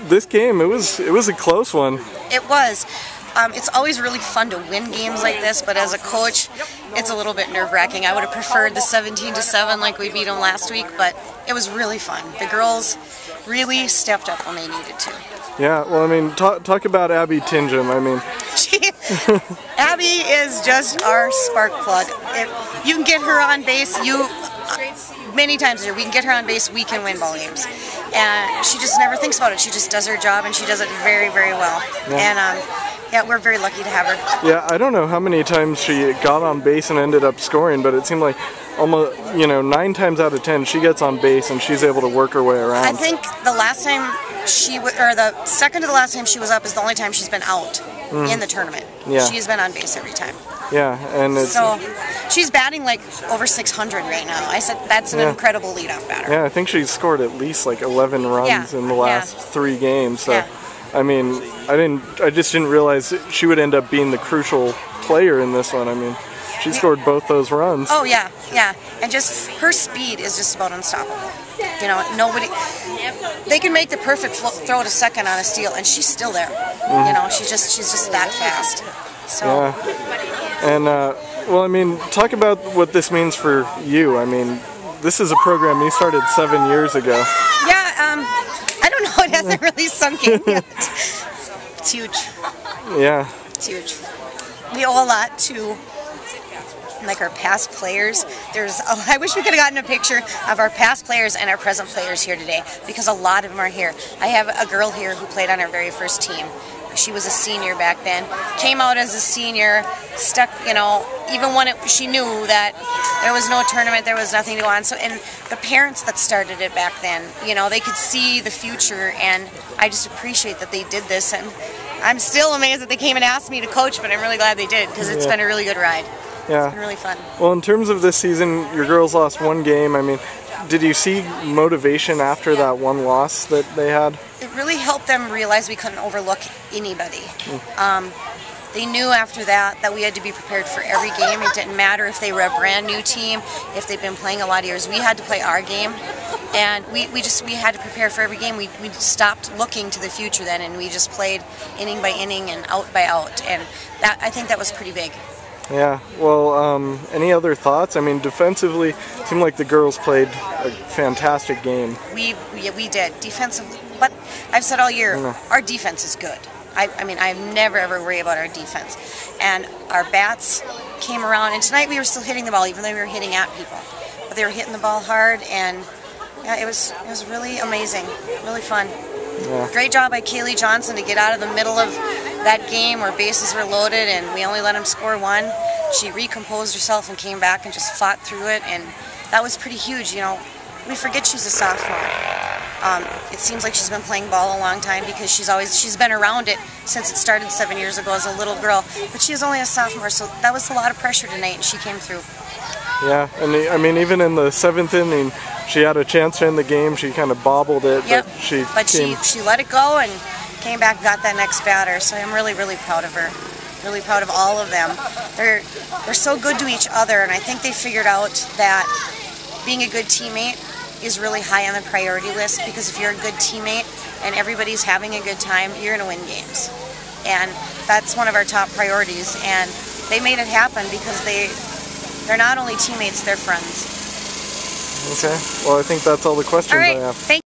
this game, it was a close one. It was. It's always really fun to win games like this, but as a coach, it's a little bit nerve-wracking. I would have preferred the 17-7 like we beat them last week, but it was really fun. The girls really stepped up when they needed to. Yeah, well, I mean, talk about Abby Tingham. I mean, Abby is just our spark plug. If you can get her on base, many times a year, we can get her on base, we can win ball games. And she just never thinks about it. She just does her job, and she does it very, very well. Yeah. And yeah, we're very lucky to have her. Yeah, I don't know how many times she got on base and ended up scoring, but it seemed like almost, 9 times out of 10 she gets on base and she's able to work her way around. I think the last time the second to the last time she was up is the only time she's been out in the tournament. Yeah. She's been on base every time. Yeah, and so she's batting like over 600 right now. I said that's an incredible leadoff batter. Yeah, I think she's scored at least like 11 runs in the last 3 games. So, I mean, I just didn't realize she would end up being the crucial player in this one. I mean, she scored both those runs. Oh yeah, and just her speed is just about unstoppable. Nobody. They can make the perfect throw to second on a steal, and she's still there. She's just that fast. So. Yeah. And well, I mean, talk about what this means for you. I mean, this is a program you started 7 years ago. Yeah. I don't know. It hasn't really sunk in yet. It's huge. Yeah. It's huge. We owe a lot to our past players. I wish we could have gotten a picture of our past players and our present players here today, because a lot of them are here. I have a girl here who played on our very first team. She was a senior back then, came out as a senior, stuck, even when she knew that there was no tournament, there was nothing to go on. So, and the parents that started it back then, they could see the future, and I just appreciate that they did this. And I'm still amazed that they came and asked me to coach, but I'm really glad they did, because it's been a really good ride. Yeah. It's been really fun. Well, in terms of this season, your girls lost 1 game. I mean, did you see motivation after that 1 loss that they had? It really helped them realize we couldn't overlook anybody. They knew after that we had to be prepared for every game. It didn't matter if they were a brand new team, if they'd been playing a lot of years. We had to play our game, and we had to prepare for every game. We stopped looking to the future then, and we just played inning by inning and out by out, and I think that was pretty big. Yeah, well, any other thoughts? I mean, defensively, it seemed like the girls played a fantastic game. We did. Defensively, but I've said all year, our defense is good. I mean, I never ever worry about our defense. And our bats came around, and tonight we were still hitting the ball, even though we were hitting at people. But they were hitting the ball hard, and yeah, it was really amazing, really fun. Yeah. Great job by Kaylee Johnson to get out of the middle of that game where bases were loaded and we only let them score 1. She recomposed herself and came back and just fought through it, and that was pretty huge. We forget she's a sophomore. It seems like she's been playing ball a long time because she's been around it since it started 7 years ago as a little girl, but she was only a sophomore, so that was a lot of pressure tonight, and she came through. Yeah, and I mean, even in the 7th inning, she had a chance to end the game. She kind of bobbled it, but she let it go and came back and got that next batter. So I'm really, really proud of her. Really proud of all of them. They're so good to each other, and I think they figured out that being a good teammate is really high on the priority list, because if you're a good teammate and everybody's having a good time, you're going to win games. And that's one of our top priorities, and they made it happen because they're not only teammates, they're friends. Okay, well, I think that's all the questions I have. Thank